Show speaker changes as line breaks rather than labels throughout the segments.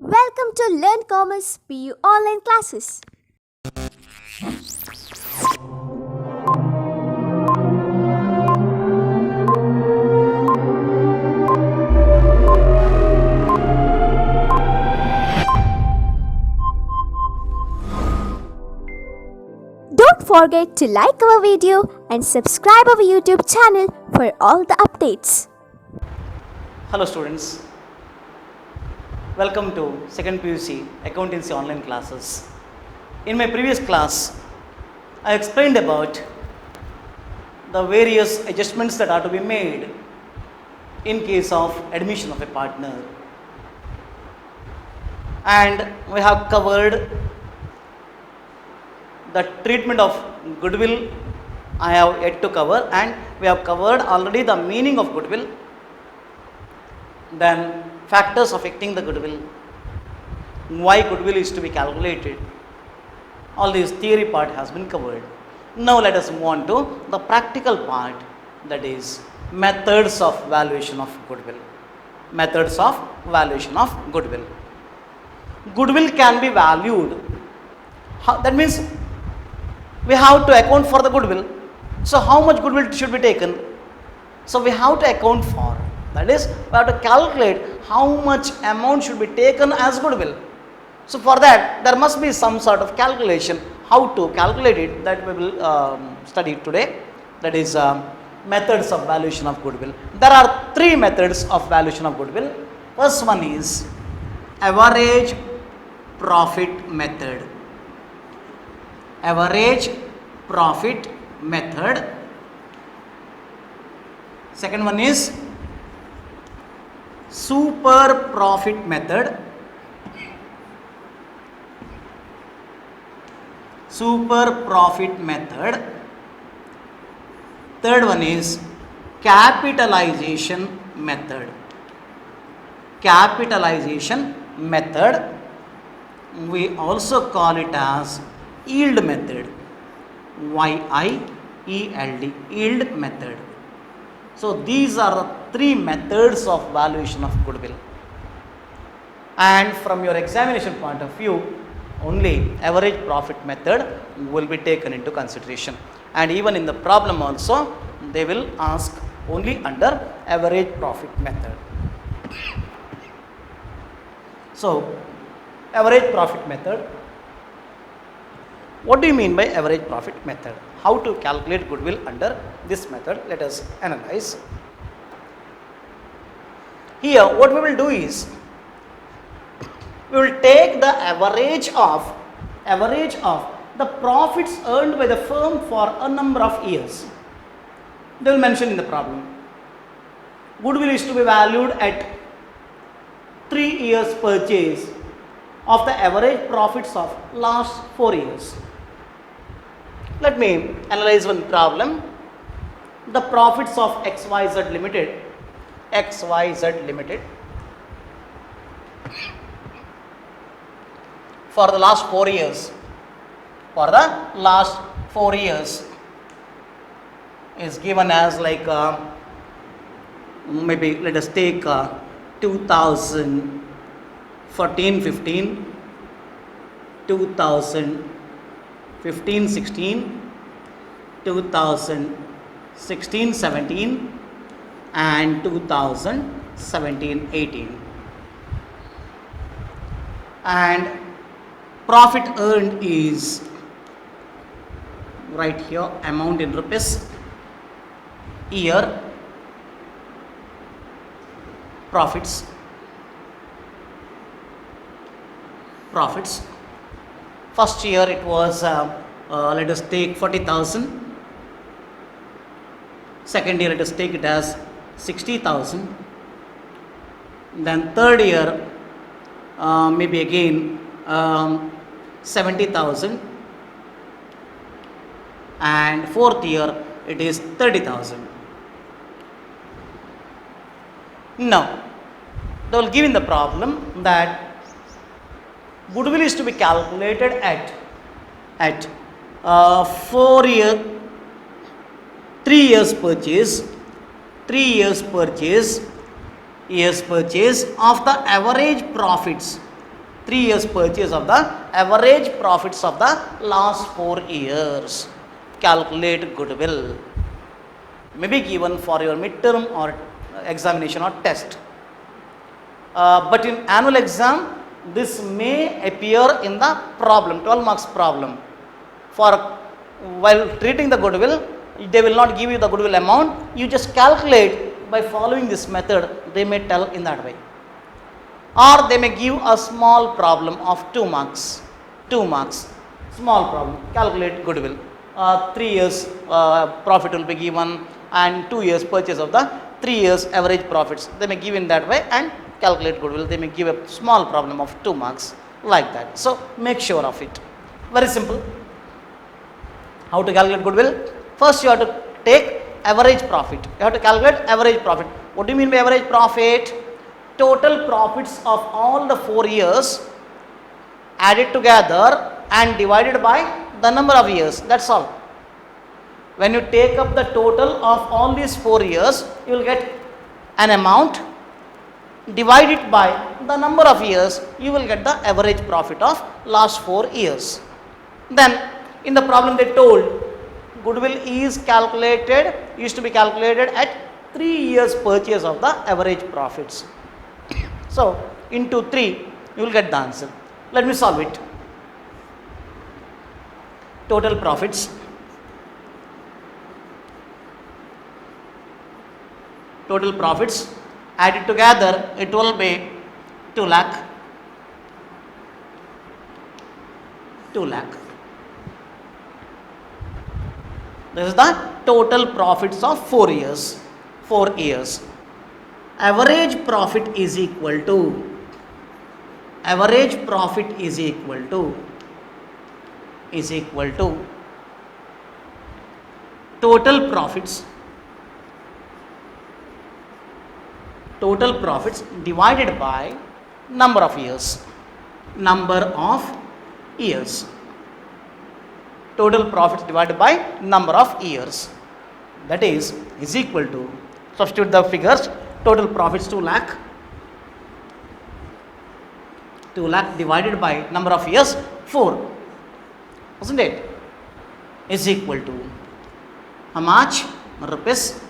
Welcome to Learn Commerce PU online classes. Don't forget to like our video and subscribe our YouTube channel for all the updates.
Hello students, welcome to second PUC accountancy online classes. In my previous class, I explained about the various adjustments that are to be made in case of admission of a partner, and we have covered the treatment of goodwill. I have yet to cover, and we have covered already the meaning of goodwill, then factors affecting the goodwill, why goodwill is to be calculated. All this theory part has been covered. Now let us move on to the practical part, that is methods of valuation of goodwill. Methods of valuation of goodwill. Goodwill can be valued. That means we have to account for the goodwill. So how much goodwill should be taken? So we have to account for. That is, we have to calculate how much amount should be taken as goodwill. So for that, there must be some sort of calculation. How to calculate it, that we will study today. That is methods of valuation of goodwill. There are three methods of valuation of goodwill. First one is average profit method. Average profit method. Second one is super profit method. Super profit method. Third one is capitalization method. Capitalization method. We also call it as yield method. YIELD, yield method. So these are the three methods of valuation of goodwill. And from your examination point of view, only average profit method will be taken into consideration. And even in the problem also, they will ask only under average profit method. So, average profit method. What do you mean by average profit method? How to calculate goodwill under this method? Let us analyze. Here, what we will do is, we will take the average of the profits earned by the firm for a number of years. They will mention in the problem. Goodwill is to be valued at 3 years purchase of the average profits of last 4 years. Let me analyze one problem. The profits of XYZ Limited, for the last 4 years, is given as like maybe let us take 2014-15, 2015-16, 2016-17, and 2017-18. And profit earned is right here, amount in rupees, year, profits. First year it was let us take 40,000. Second year let us take it as 60,000. Then third year maybe again 70,000, and fourth year it is 30,000. Now they will give in the problem that goodwill is to be calculated at 3 years purchase years purchase of the average profits 3 years purchase of the average profits of the last 4 years. Calculate goodwill. May be given for your midterm or examination or test. But in annual exam, this may appear in the problem, 12 marks problem. For while treating the goodwill, they will not give you the goodwill amount. You just calculate by following this method. They may tell in that way. Or they may give a small problem of 2 marks. 2 marks. Small problem. Calculate goodwill. 3 years profit will be given and 2 years purchase of the 3 years average profits. They may give in that way and calculate goodwill. They may give a small problem of 2 marks like that. So make sure of it. Very simple. How to calculate goodwill? First you have to take average profit. You have to calculate average profit. What do you mean by average profit? Total profits of all the 4 years added together and divided by the number of years. That's all. When you take up the total of all these 4 years, you will get an amount. Divide it by the number of years, you will get the average profit of last 4 years. Then in the problem they told goodwill is calculated, used to be calculated at 3 years purchase of the average profits. So into 3 you will get the answer. Let me solve it. Total profits. Total profits added together, it will be 2 lakh. 2 lakh. This is the total profits of 4 years. 4 years. Average profit is equal to. Average profit is equal to. Is equal to. Total profits. Total profits divided by number of years. Number of years. Total profits divided by number of years. That is equal to, substitute the figures, total profits 2 lakh. 2 lakh divided by number of years 4. Isn't it? Is equal to how much? Rupees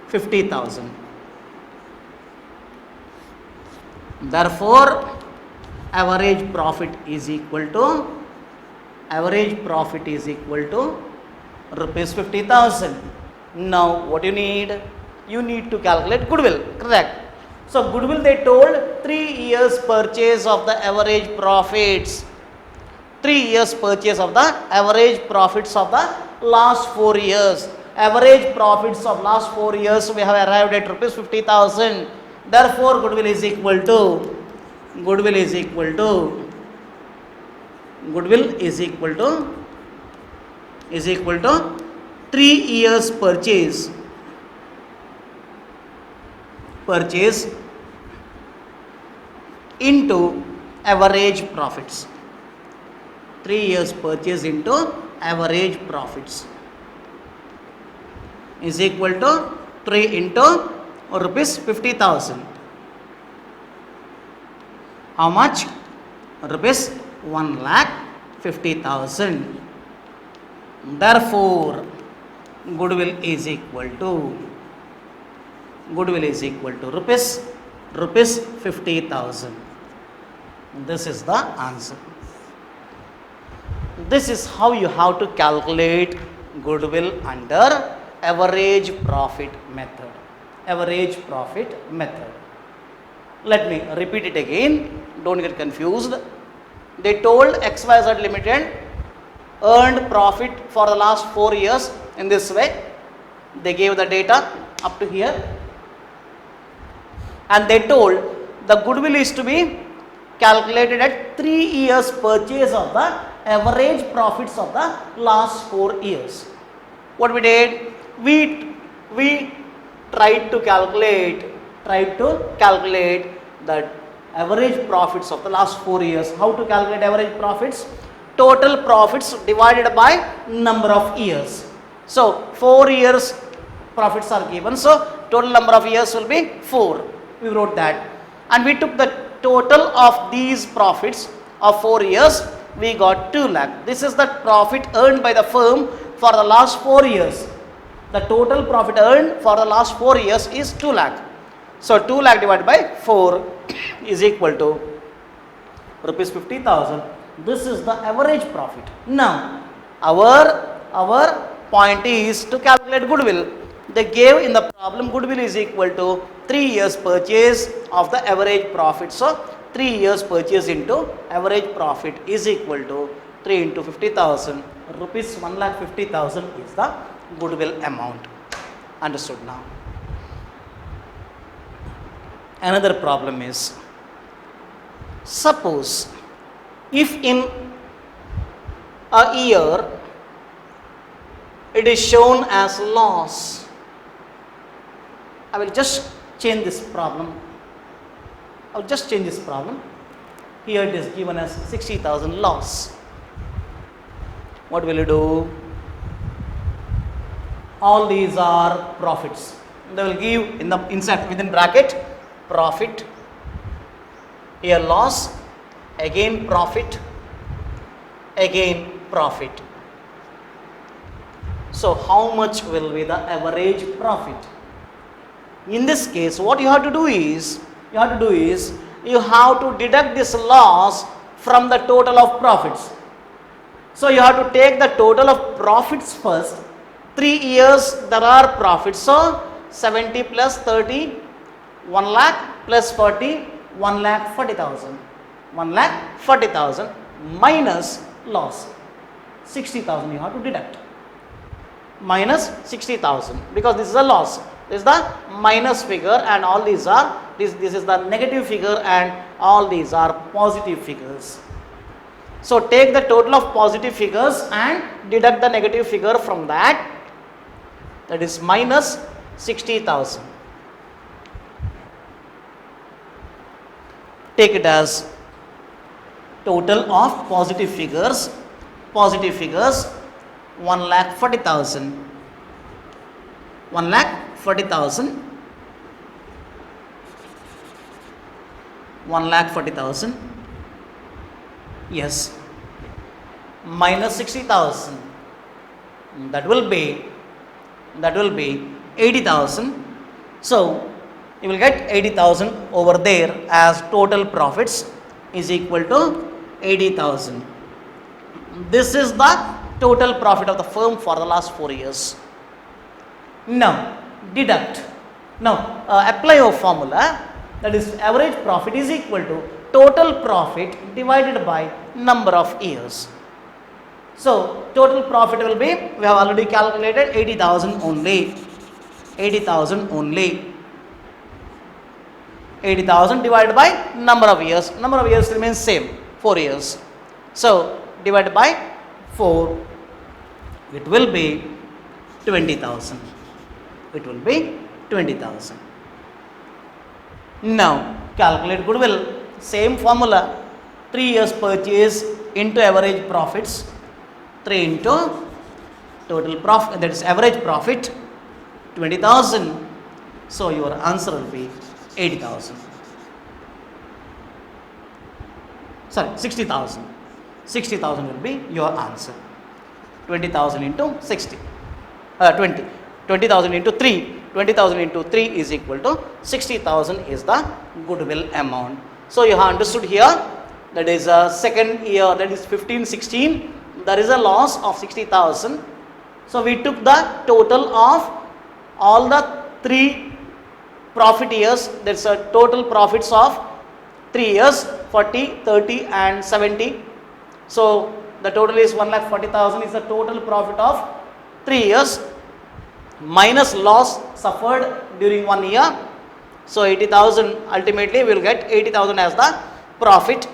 50,000. Therefore, average profit is equal to rupees 50,000. Now, what you need? You need to calculate goodwill. Correct. So, goodwill they told 3 years purchase of the average profits. 3 years purchase of the average profits of the last 4 years. Average profits of last 4 years we have arrived at rupees 50,000. Therefore, goodwill is equal to 3 years purchase into average profits. 3 years purchase into average profits is equal to 3 into rupees 50,000. How much? Rupees 1,50,000. Therefore, goodwill is equal to rupees 50,000. This is the answer. This is how you have to calculate goodwill under average profit method. Let me repeat it again. Don't get confused. They told XYZ Limited earned profit for the last 4 years in this way. They gave the data up to here. And they told the goodwill is to be calculated at 3 years purchase of the average profits of the last 4 years. What we did? We tried to calculate the average profits of the last 4 years. How to calculate average profits? Total profits divided by number of years. So 4 years profits are given. So total number of years will be 4. We wrote that. And we took the total of these profits of 4 years, we got 2 lakh. This is the profit earned by the firm for the last 4 years. The total profit earned for the last 4 years is 2 lakh. So 2 lakh divided by 4 is equal to rupees 50,000. This is the average profit. Now, our point is to calculate goodwill. They gave in the problem goodwill is equal to 3 years purchase of the average profit. So 3 years purchase into average profit is equal to 3 into 50,000. Rupees 1,50,000 is the goodwill amount. Understood now? Another problem is, suppose if in a year it is shown as loss. I will just change this problem. I will just change this problem. Here it is given as 60,000 loss. What will you do? All these are profits. They will give in the inside within bracket profit, here loss, again profit, again profit. So how much will be the average profit? In this case, what you have to do is you have to deduct this loss from the total of profits. So you have to take the total of profits first. 3 years there are profits. So 70 plus 30, 1 lakh plus 40, 1,40,000. 1,40,000 minus loss. 60,000 you have to deduct. Minus 60,000 because this is a loss. This is the minus figure and all these are, this is the negative figure and all these are positive figures. So take the total of positive figures and deduct the negative figure from that. That is minus 60,000. Take it as total of positive figures. Positive figures 1,40,000. 1,40,000. 1,40,000. Yes. Minus 60,000. That will be 80,000. So you will get 80,000 over there as total profits is equal to 80,000. This is the total profit of the firm for the last 4 years. Now deduct. Now apply a formula, that is average profit is equal to total profit divided by number of years. So total profit will be, we have already calculated 80,000 only. 80,000 only. 80,000 divided by number of years. Number of years remains same, 4 years. So divided by 4, it will be 20,000. It will be 20,000. Now calculate goodwill. Same formula. 3 years purchase into average profits. 3 into total profit, that is average profit, 20,000. So your answer will be 80,000. Sorry, 60,000. 60,000 will be your answer. 20,000 into 60. 20. 20,000 into 3. 20,000 into 3 is equal to 60,000 is the goodwill amount. So you have understood here, that is a second year, that is 15-16. There is a loss of 60,000. So we took the total of all the 3 profit years. That's a total profits of 3 years, 40, 30 and 70. So the total is 1,40,000 is the total profit of 3 years minus loss suffered during 1 year. So 80,000, ultimately we will get 80,000 as the profit.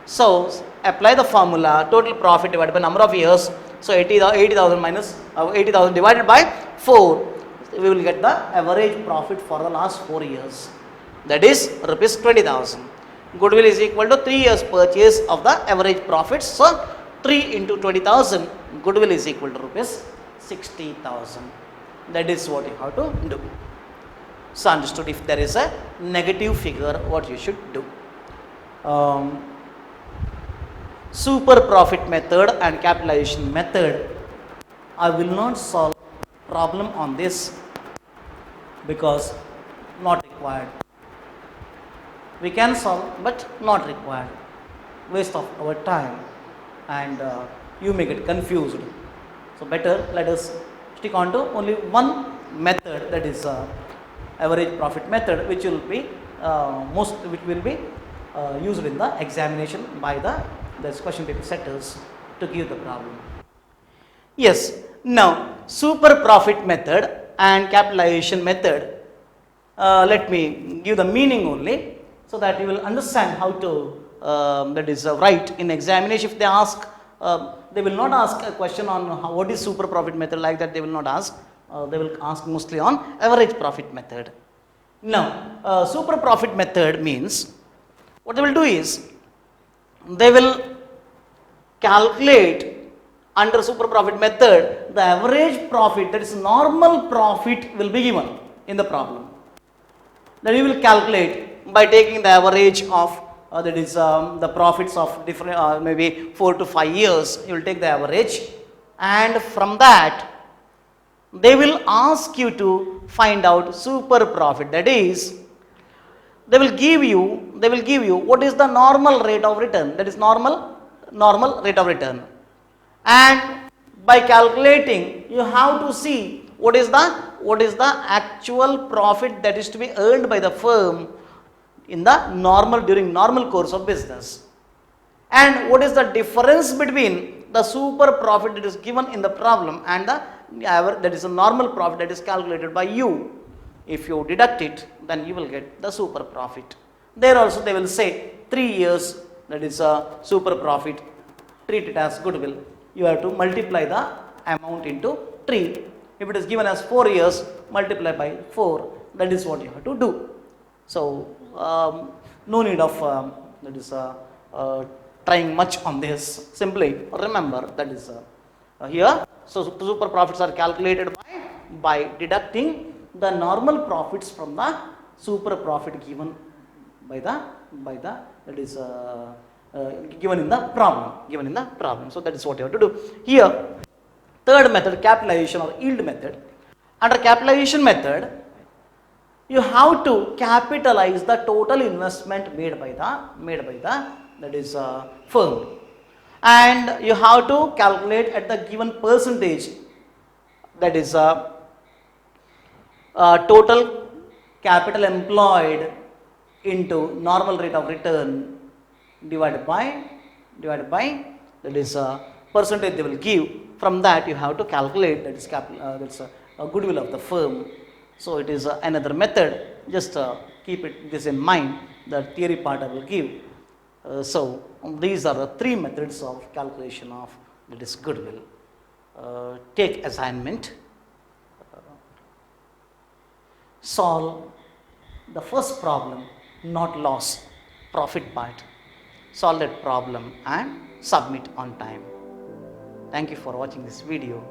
So apply the formula, total profit divided by number of years. So 80,000 minus 80,000 divided by 4, we will get the average profit for the last 4 years. That is rupees 20,000. Goodwill is equal to 3 years purchase of the average profits. So 3 into 20,000, goodwill is equal to rupees 60,000. That is what you have to do. So understood, if there is a negative figure, what you should do. um, super profit method and capitalization method, I will not solve problem on this because not required. We can solve but not required. Waste of our time, and you may get confused. So better let us stick on to only one method, that is average profit method, which will be used in the examination by the question paper setters to give the problem. Yes, now super profit method and capitalization method, let me give the meaning only so that you will understand how to write in examination. If they ask, they will not ask a question on what is super profit method, like that they will not ask. They will ask mostly on average profit method. Now, super profit method means, what they will do is, they will calculate under super profit method the average profit, that is normal profit, will be given in the problem. Then you will calculate by taking the average of the profits of different maybe 4 to 5 years. You will take the average, and from that they will ask you to find out super profit. That is, they will give you what is the normal rate of return, that is normal rate of return, and by calculating you have to see what is the actual profit that is to be earned by the firm in the during normal course of business, and what is the difference between the super profit that is given in the problem and the average, that is a normal profit that is calculated by you. If you deduct it, then you will get the super profit. There also they will say 3 years, that is a super profit, treat it as goodwill. You have to multiply the amount into 3. If it is given as 4 years, multiply by 4. That is what you have to do. So no need of trying much on this. Simply remember that is here. So super profits are calculated by deducting the normal profits from the super profit given by the that is given in the problem. So that is what you have to do here. Third method, capitalization or yield method. Under capitalization method, you have to capitalize the total investment made by the that is firm, and you have to calculate at the given percentage, that is total capital employed into normal rate of return divided by that is percentage they will give. From that you have to calculate, that is that's a goodwill of the firm. So it is another method. Just keep this in mind. The theory part I will give. So these are the 3 methods of calculation of that is goodwill. Take assignment. Solve the first problem, not loss, profit part. Solve that problem and submit on time. Thank you for watching this video.